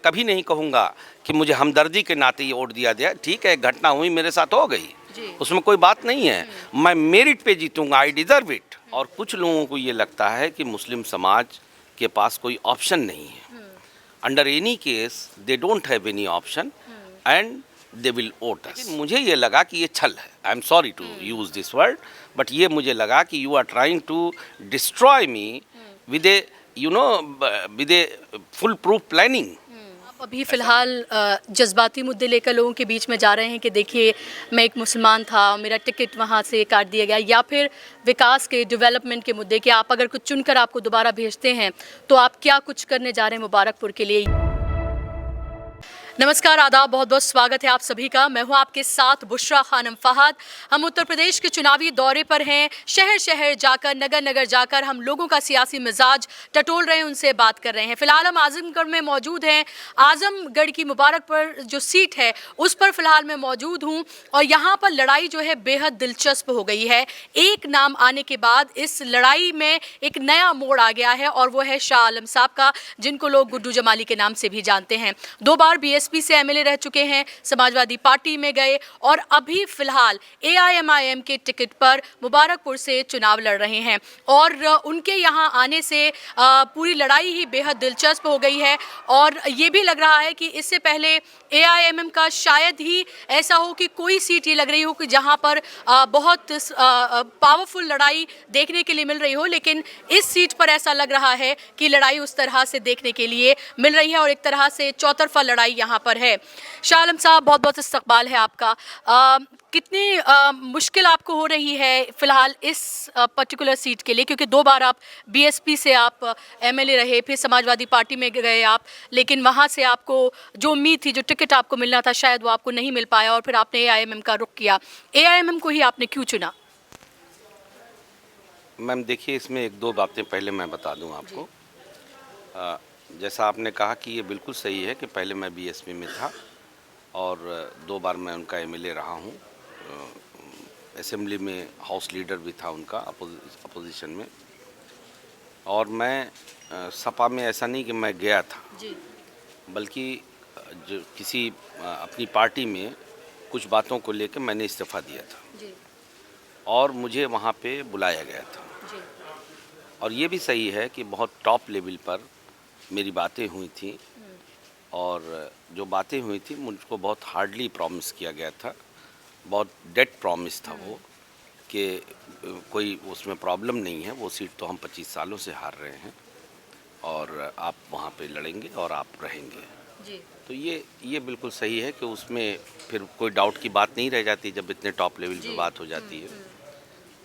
कभी नहीं कहूँगा कि मुझे हमदर्दी के नाते ये वोट दिया गया। ठीक है, घटना हुई, मेरे साथ हो गई, उसमें कोई बात नहीं है, मैं मेरिट पे जीतूंगा, आई डिजर्व इट। और कुछ लोगों को ये लगता है कि मुस्लिम समाज के पास कोई ऑप्शन नहीं है। Under any case they don't have any option and they will vote us. मुझे ये लगा कि ये छल है, I am sorry to use this word, but ये मुझे लगा कि you are trying to destroy me with a with a full proof planning. आप अभी फिलहाल जज्बाती मुद्दे लेकर लोगों के बीच में जा रहे हैं कि देखिए मैं एक मुसलमान था, मेरा टिकट वहाँ से काट दिया गया, या फिर विकास के, डेवलपमेंट के मुद्दे कि आप अगर कुछ चुनकर आपको दोबारा भेजते हैं तो आप क्या कुछ करने जा रहे हैं मुबारकपुर के लिए। नमस्कार, आदाब, बहुत बहुत स्वागत है आप सभी का। मैं हूं आपके साथ बुशरा खानम फहद। हम उत्तर प्रदेश के चुनावी दौरे पर हैं। शहर शहर जाकर, नगर नगर जाकर हम लोगों का सियासी मिजाज टटोल रहे हैं, उनसे बात कर रहे हैं। फिलहाल हम आजमगढ़ में मौजूद हैं। आजमगढ़ की मुबारकपुर जो सीट है उस पर फिलहाल मैं मौजूद हूँ और यहाँ पर लड़ाई जो है बेहद दिलचस्प हो गई है। एक नाम आने के बाद इस लड़ाई में एक नया मोड़ आ गया है और वो है शाह आलम साहब का, जिनको लोग गुड्डू जमाली के नाम से भी जानते हैं। 2 बार बीएसपी से एमएलए रह चुके हैं, समाजवादी पार्टी में गए और अभी फिलहाल एआईएमआईएम के टिकट पर मुबारकपुर से चुनाव लड़ रहे हैं। और उनके यहाँ आने से पूरी लड़ाई ही बेहद दिलचस्प हो गई है और ये भी लग रहा है कि इससे पहले एआईएमएम का शायद ही ऐसा हो कि कोई सीट ये लग रही हो कि जहाँ पर बहुत पावरफुल लड़ाई देखने के लिए मिल रही हो, लेकिन इस सीट पर ऐसा लग रहा है कि लड़ाई उस तरह से देखने के लिए मिल रही है और एक तरह से चौतरफा लड़ाई यहाँ पर है। शाह आलम साहब, बहुत बहुत इस्तकबाल है आपका। कितनी मुश्किल आपको हो रही है फिलहाल इस पर्टिकुलर सीट के लिए, क्योंकि 2 बार आप बीएसपी से आप एमएलए रहे, फिर समाजवादी पार्टी में गए आप, लेकिन वहाँ से आपको जो उम्मीद थी, जो टिकट आपको मिलना था, शायद वो आपको नहीं मिल पाया और फिर आपने एआईएमएम का रुख किया। एआईएमएम को ही आपने क्यों चुना? मैम देखिए, इसमें 1-2 बातें पहले मैं बता दूं आपको। जैसा आपने कहा कि ये बिल्कुल सही है कि पहले मैं बीएसपी में था और 2 बार मैं उनका एमएलए रहा हूँ। असेंबली में हाउस लीडर भी था उनका अपोजिशन में। और मैं सपा में ऐसा नहीं कि मैं गया था जी, बल्कि जो किसी अपनी पार्टी में कुछ बातों को लेकर मैंने इस्तीफ़ा दिया था जी, और मुझे वहाँ पे बुलाया गया था जी। और ये भी सही है कि बहुत टॉप लेवल पर मेरी बातें हुई थी और जो बातें हुई थी मुझको बहुत हार्डली प्रॉमिस किया गया था, बहुत डेड प्रॉमिस था वो, कि कोई उसमें प्रॉब्लम नहीं है, वो सीट तो हम 25 सालों से हार रहे हैं और आप वहाँ पे लड़ेंगे और आप रहेंगे जी। तो ये बिल्कुल सही है कि उसमें फिर कोई डाउट की बात नहीं रह जाती जब इतने टॉप लेवल पे बात हो जाती है।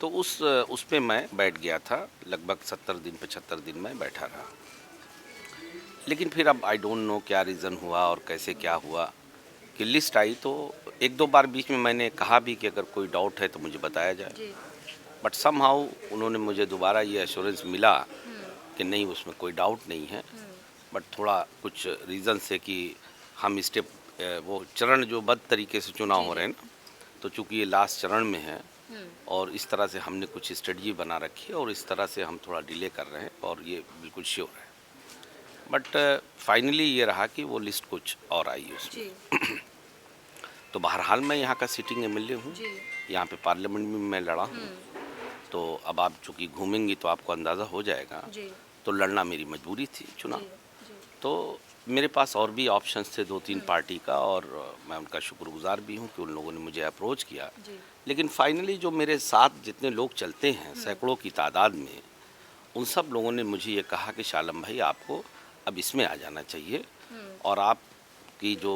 तो उस पे मैं बैठ गया था, लगभग 70 दिन 75 दिन मैं बैठा रहा। लेकिन फिर अब आई डोंट नो क्या रीज़न हुआ और कैसे क्या हुआ कि लिस्ट आई, तो 1-2 बार बीच में मैंने कहा भी कि अगर कोई डाउट है तो मुझे बताया जाए, बट समहाउ उन्होंने मुझे दोबारा ये एश्योरेंस मिला कि नहीं, उसमें कोई डाउट नहीं है, बट थोड़ा कुछ रीज़न से कि हम स्टेप वो चरण जो बद तरीके से चुनाव हो रहे हैं ना, तो चूँकि ये लास्ट चरण में है और इस तरह से हमने कुछ स्ट्रेटजी बना रखी है और इस तरह से हम थोड़ा डिले कर रहे हैं और ये बिल्कुल श्योर है। बट फाइनली ये रहा कि वो लिस्ट कुछ और आई है उसमें। तो बहरहाल मैं यहाँ का सिटिंग एमएलए हूँ, यहाँ पे पार्लियामेंट में मैं लड़ा हूँ, तो अब आप चूँकि घूमेंगी तो आपको अंदाज़ा हो जाएगा, तो लड़ना मेरी मजबूरी थी चुनाव। तो मेरे पास और भी ऑप्शंस थे 2-3 पार्टी का और मैं उनका शुक्रगुजार भी हूँ कि उन लोगों ने मुझे अप्रोच किया। लेकिन फाइनली जो मेरे साथ जितने लोग चलते हैं सैकड़ों की तादाद में, उन सब लोगों ने मुझे ये कहा कि शाह आलम भाई, आपको अब इसमें आ जाना चाहिए और आपकी जो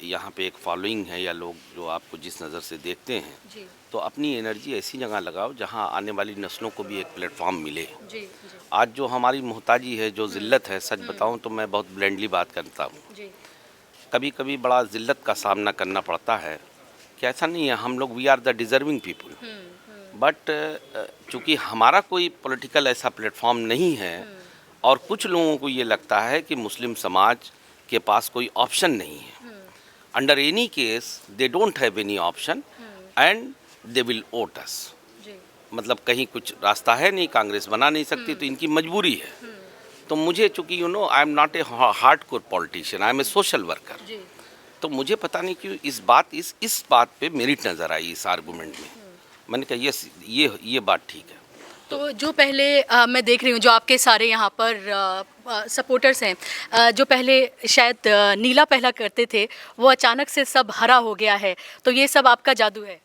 यहाँ पे एक फॉलोइंग है या लोग जो आपको जिस नज़र से देखते हैं, तो अपनी एनर्जी ऐसी जगह लगाओ जहाँ आने वाली नस्लों को भी एक प्लेटफॉर्म मिले। आज जो हमारी मोहताजी है, जो ज़िल्लत है, सच बताऊँ तो मैं बहुत ब्लेंडली बात करता हूँ, कभी कभी बड़ा ज़िल्लत का सामना करना पड़ता है कि ऐसा नहीं है, हम लोग we are the deserving people, but चूँकि हमारा कोई पॉलिटिकल ऐसा प्लेटफॉर्म नहीं है और कुछ लोगों को ये लगता है कि मुस्लिम समाज के पास कोई ऑप्शन नहीं है। Under any case they don't have any option and they will vote us. मतलब कहीं कुछ रास्ता है नहीं, कांग्रेस बना नहीं सकती, तो इनकी मजबूरी है। तो मुझे चूँकि I am not a hardcore politician, I am a social worker. जी। तो मुझे पता नहीं क्यों इस बात पे मेरिट नज़र आई इस आर्गूमेंट में। मैंने कहा यस, ये बात ठीक है। तो जो पहले मैं देख रही हूँ जो आपके सारे यहाँ पर सपोर्टर्स हैं, जो पहले शायद नीला पहला करते थे, वो अचानक से सब हरा हो गया है, तो ये सब आपका जादू है?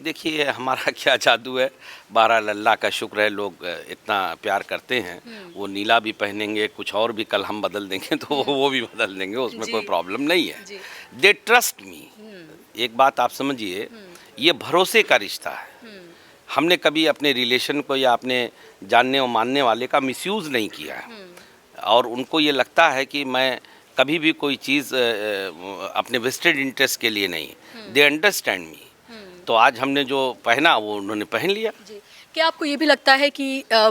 देखिए हमारा क्या जादू है, बहरहाल अल्लाह का शुक्र है, लोग इतना प्यार करते हैं। वो नीला भी पहनेंगे, कुछ और भी कल हम बदल देंगे तो वो भी बदल देंगे, उसमें कोई प्रॉब्लम नहीं है। They trust me. एक बात आप समझिए, ये भरोसे का रिश्ता है। हमने कभी अपने रिलेशन को या अपने जानने और मानने वाले का मिसयूज़ नहीं किया है, और उनको ये लगता है कि मैं कभी भी कोई चीज़ अपने वेस्टेड इंटरेस्ट के लिए नहीं, दे अंडरस्टैंड मी। तो आज हमने जो पहना वो उन्होंने पहन लिया। जी। क्या आपको ये भी लगता है कि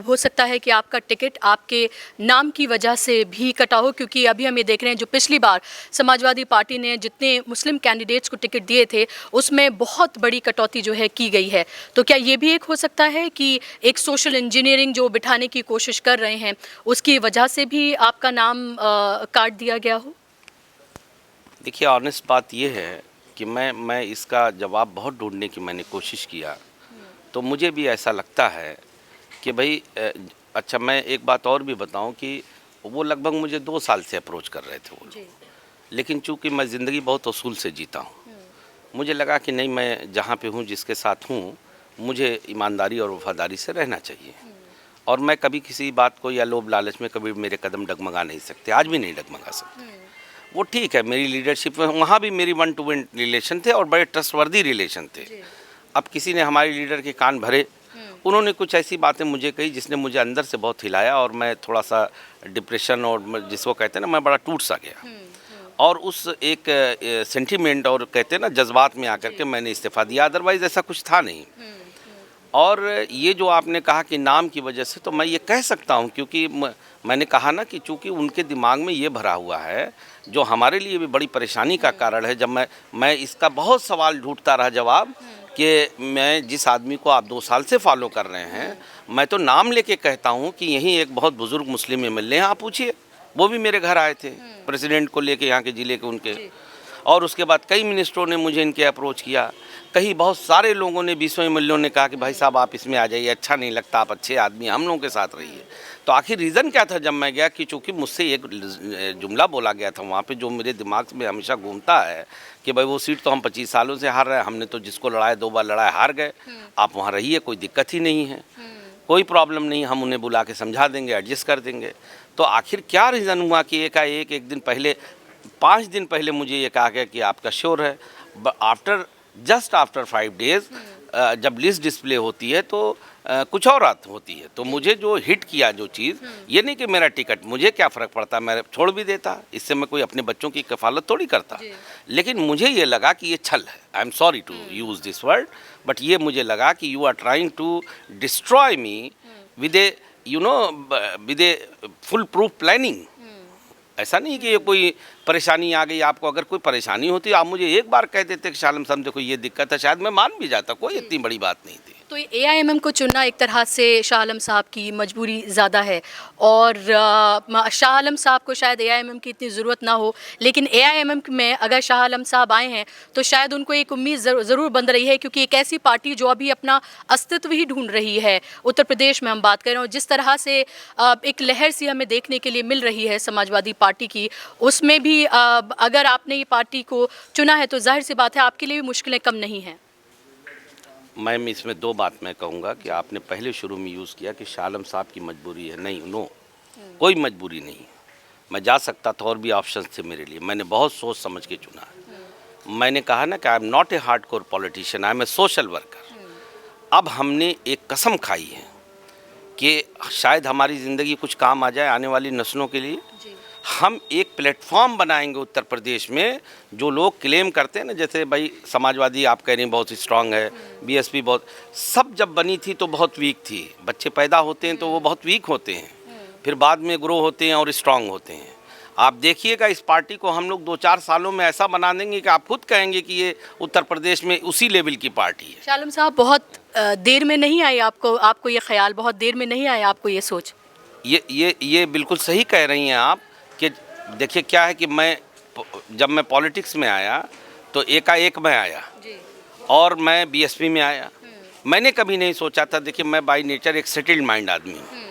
हो सकता है कि आपका टिकट आपके नाम की वजह से भी कटा हो? क्योंकि अभी हम ये देख रहे हैं जो पिछली बार समाजवादी पार्टी ने जितने मुस्लिम कैंडिडेट्स को टिकट दिए थे उसमें बहुत बड़ी कटौती जो है की गई है, तो क्या ये भी एक हो सकता है कि एक सोशल इंजीनियरिंग जो बिठाने की कोशिश कर रहे हैं उसकी वजह से भी आपका नाम काट दिया गया हो? देखिए ऑनेस्ट बात ये है कि मैं इसका जवाब बहुत ढूंढने की मैंने कोशिश किया, तो मुझे भी ऐसा लगता है कि भाई अच्छा मैं एक बात और भी बताऊं कि वो लगभग मुझे 2 साल से अप्रोच कर रहे थे वो लोग, लेकिन चूंकि मैं ज़िंदगी बहुत उसूल से जीता हूं, मुझे लगा कि नहीं, मैं जहां पे हूं, जिसके साथ हूं, मुझे ईमानदारी और वफादारी से रहना चाहिए। और मैं कभी किसी बात को या लोभ लालच में कभी मेरे कदम डगमगा नहीं सकते, आज भी नहीं डगमगा सकते। वो ठीक है, मेरी लीडरशिप में वहाँ भी मेरी 1 to 1 रिलेशन थे और बड़े ट्रस्टवर्दी रिलेशन थे। अब किसी ने हमारे लीडर के कान भरे, उन्होंने कुछ ऐसी बातें मुझे कही जिसने मुझे अंदर से बहुत हिलाया, और मैं थोड़ा सा डिप्रेशन और जिसको कहते हैं ना, मैं बड़ा टूट सा गया। और उस एक सेंटीमेंट और कहते हैं ना जज्बात में आकर के मैंने इस्तीफ़ा दिया, अदरवाइज़ ऐसा कुछ था नहीं। और ये जो आपने कहा कि नाम की वजह से, तो मैं ये कह सकता हूँ, क्योंकि मैंने कहा ना कि चूँकि उनके दिमाग में ये भरा हुआ है, जो हमारे लिए भी बड़ी परेशानी का कारण है। जब मैं इसका बहुत सवाल ढूंढता रहा जवाब, कि मैं जिस आदमी को आप 2 साल से फॉलो कर रहे हैं, मैं तो नाम लेके कहता हूँ कि यहीं एक बहुत बुजुर्ग मुस्लिम एमएलए हैं, आप पूछिए, वो भी मेरे घर आए थे प्रेसिडेंट को लेके, यहाँ के ज़िले के उनके। और उसके बाद कई मिनिस्टरों ने मुझे इनके अप्रोच किया, कहीं बहुत सारे लोगों ने, 20 एमएलए ने कहा कि भाई साहब आप इसमें आ जाइए, अच्छा नहीं लगता, आप अच्छे आदमी, हम लोगों के साथ रहिए। तो आखिर रीज़न क्या था जब मैं गया, कि चूँकि मुझसे एक जुमला बोला गया था वहाँ पे, जो मेरे दिमाग में हमेशा घूमता है कि भाई वो सीट तो हम 25 सालों से हार रहे हैं, हमने तो जिसको लड़ाया 2 बार लड़ाया, हार गए, आप वहाँ रहिए, कोई दिक्कत ही नहीं है, कोई प्रॉब्लम नहीं, हम उन्हें बुला के समझा देंगे, एडजस्ट कर देंगे। तो आखिर क्या रीज़न हुआ कि एक दिन पहले, 5 दिन पहले मुझे ये कहा गया कि आपका श्योर है। जस्ट आफ्टर 5 डेज़ जब लिस्ट डिस्प्ले होती है तो कुछ और बात होती है। तो मुझे जो हिट किया जो चीज़, ये नहीं कि मेरा टिकट, मुझे क्या फ़र्क पड़ता, मैं छोड़ भी देता, इससे मैं कोई अपने बच्चों की कफालत थोड़ी करता। लेकिन मुझे ये लगा कि ये छल है, I am sorry to use this word, but ये मुझे लगा कि you are trying to destroy me with a with a full proof planning. ऐसा नहीं कि ये कोई परेशानी आ गई आपको, अगर कोई परेशानी होती आप मुझे एक बार कह देते कि शालम साहब देखो ये दिक्कत है, शायद मैं मान भी जाता, कोई इतनी बड़ी बात नहीं थी। तो AIMM को चुनना एक तरह से शाह आलम साहब की मजबूरी ज़्यादा है, और शाह आलम साहब को शायद AIMM की इतनी ज़रूरत ना हो, लेकिन AIMM में अगर शाह आलम साहब आए हैं तो शायद उनको एक उम्मीद ज़रूर बन रही है, क्योंकि एक ऐसी पार्टी जो अभी अपना अस्तित्व ही ढूंढ रही है, उत्तर प्रदेश में हम बात कर रहे हैं, जिस तरह से एक लहर सी हमें देखने के लिए मिल रही है समाजवादी पार्टी की, उसमें भी अगर आपने ये पार्टी को चुना है तो जाहिर सी बात है आपके लिए भी मुश्किलें कम नहीं हैं। मैम इसमें 2 बात मैं कहूँगा कि आपने पहले शुरू में यूज़ किया कि शाह आलम साहब की मजबूरी है, नहीं, नो, कोई मजबूरी नहीं है। मैं जा सकता था, और भी ऑप्शंस थे मेरे लिए, मैंने बहुत सोच समझ के चुना है। मैंने कहा ना कि I am not a hardcore politician, I am a social worker. अब हमने एक कसम खाई है कि शायद हमारी ज़िंदगी कुछ काम आ जाए आने वाली नस्लों के लिए। हम एक प्लेटफॉर्म बनाएंगे उत्तर प्रदेश में, जो लोग क्लेम करते हैं ना, जैसे भाई समाजवादी आप कह रहे हैं बहुत स्ट्रांग है, BSP बहुत, सब जब बनी थी तो बहुत वीक थी। बच्चे पैदा होते हैं तो वो बहुत वीक होते हैं, फिर बाद में ग्रो होते हैं और स्ट्रांग होते हैं। आप देखिएगा इस पार्टी को हम लोग 2-4 सालों में ऐसा बना देंगे कि आप खुद कहेंगे कि ये उत्तर प्रदेश में उसी लेवल की पार्टी है। शाह आलम साहब बहुत देर में नहीं आई आपको ये ख्याल, बहुत देर में नहीं आया आपको ये सोच? ये बिल्कुल सही कह रही हैं आप कि देखिए क्या है कि जब मैं पॉलिटिक्स में आया तो एकाएक मैं आया जी। और मैं बीएसपी में आया। मैंने कभी नहीं सोचा था, देखिए मैं बाय नेचर एक सेटल्ड माइंड आदमी हूँ,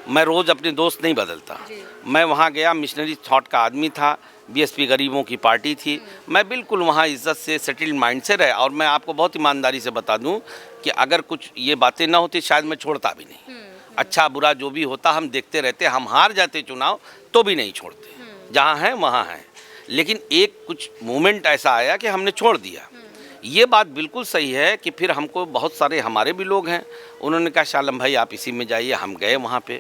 मैं रोज़ अपने दोस्त नहीं बदलता। मैं वहाँ गया, मिशनरी थॉट का आदमी था, बीएसपी गरीबों की पार्टी थी, मैं बिल्कुल वहाँ इज्जत से सेटल्ड माइंड से रहे। और मैं आपको बहुत ईमानदारी से बता दूँ कि अगर कुछ ये बातें ना होती शायद मैं छोड़ता भी नहीं। अच्छा बुरा जो भी होता हम देखते रहते, हम हार जाते चुनाव तो भी नहीं छोड़ते, जहाँ हैं वहाँ हैं। लेकिन एक कुछ मोमेंट ऐसा आया कि हमने छोड़ दिया। ये बात बिल्कुल सही है कि फिर हमको बहुत सारे हमारे भी लोग हैं, उन्होंने कहा शालम भाई आप इसी में जाइए। हम गए वहाँ पे,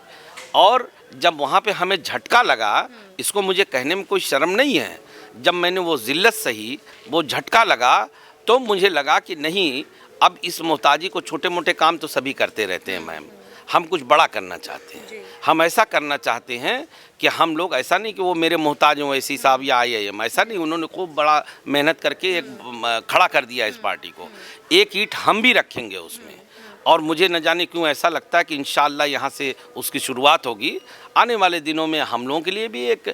और जब वहाँ पे हमें झटका लगा, इसको मुझे कहने में कोई शर्म नहीं है, जब मैंने वो जिल्लत सही, वो झटका लगा, तो मुझे लगा कि नहीं, अब इस मोहताजी को, छोटे मोटे काम तो सभी करते रहते हैं मैम, हम कुछ बड़ा करना चाहते हैं। हम ऐसा करना चाहते हैं कि हम लोग, ऐसा नहीं कि वो मेरे मोहताज हों ऐसी साहब या IIM, ऐसा नहीं, उन्होंने खूब बड़ा मेहनत करके एक खड़ा कर दिया इस पार्टी को। एक ईंट हम भी रखेंगे उसमें, और मुझे न जाने क्यों ऐसा लगता है कि इंशाअल्लाह यहाँ से उसकी शुरुआत होगी। आने वाले दिनों में हम लोगों के लिए भी एक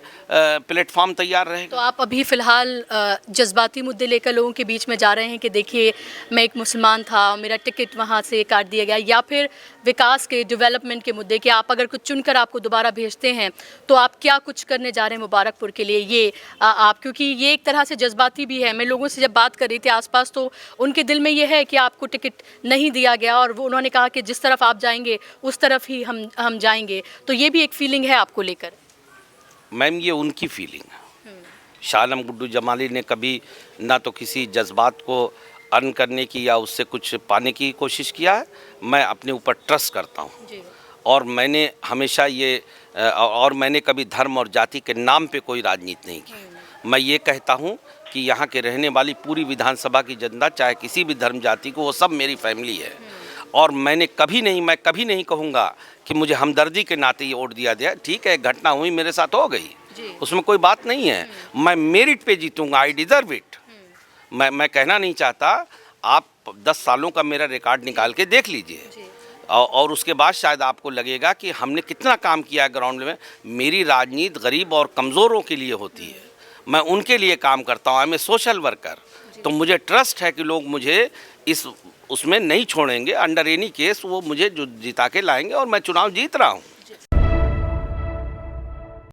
प्लेटफॉर्म तैयार रहेगा। तो आप अभी फ़िलहाल जज्बाती मुद्दे लेकर लोगों के बीच में जा रहे हैं कि देखिए मैं एक मुसलमान था, मेरा टिकट वहाँ से काट दिया गया, या फिर विकास के, डेवलपमेंट के मुद्दे कि आप अगर कुछ चुनकर आपको दोबारा भेजते हैं तो आप क्या कुछ करने जा रहे हैं मुबारकपुर के लिए? ये आप, क्योंकि ये एक तरह से जज्बाती भी है। मैं लोगों से जब बात कर रही थी आसपास, तो उनके दिल में ये है कि आपको टिकट नहीं दिया गया, और वो उन्होंने कहा कि जिस तरफ आप जाएंगे उस तरफ ही हम जाएंगे। तो ये भी एक फीलिंग है आपको लेकर? मैम ये उनकी फीलिंग है। शाह आलम गुड्डू जमाली ने कभी ना तो किसी जज्बात को अर्न करने की या उससे कुछ पाने की कोशिश किया है। मैं अपने ऊपर ट्रस्ट करता हूँ, और मैंने हमेशा ये, और मैंने कभी धर्म और जाति के नाम पे कोई राजनीति नहीं की। मैं ये कहता हूँ कि यहाँ के रहने वाली पूरी विधानसभा की जनता, चाहे किसी भी धर्म जाति को, वो सब मेरी फैमिली है। और मैं कभी नहीं कहूँगा कि मुझे हमदर्दी के नाते ये वोट दिया गया। ठीक है, घटना हुई, मेरे साथ हो गई, उसमें कोई बात नहीं है। मैं मेरिट पे जीतूंगा, आई डिज़र्व इट। मैं कहना नहीं चाहता, आप 10 सालों का मेरा रिकॉर्ड निकाल के देख लीजिए, और उसके बाद शायद आपको लगेगा कि हमने कितना काम किया है ग्राउंड में। मेरी राजनीति गरीब और कमज़ोरों के लिए होती है, मैं उनके लिए काम करता हूँ। मैं सोशल वर्कर, तो मुझे ट्रस्ट है कि लोग मुझे उसमें नहीं छोड़ेंगे। अंडर एनी केस वो मुझे जो जिता के लाएंगे, और मैं चुनाव जीत रहा हूँ।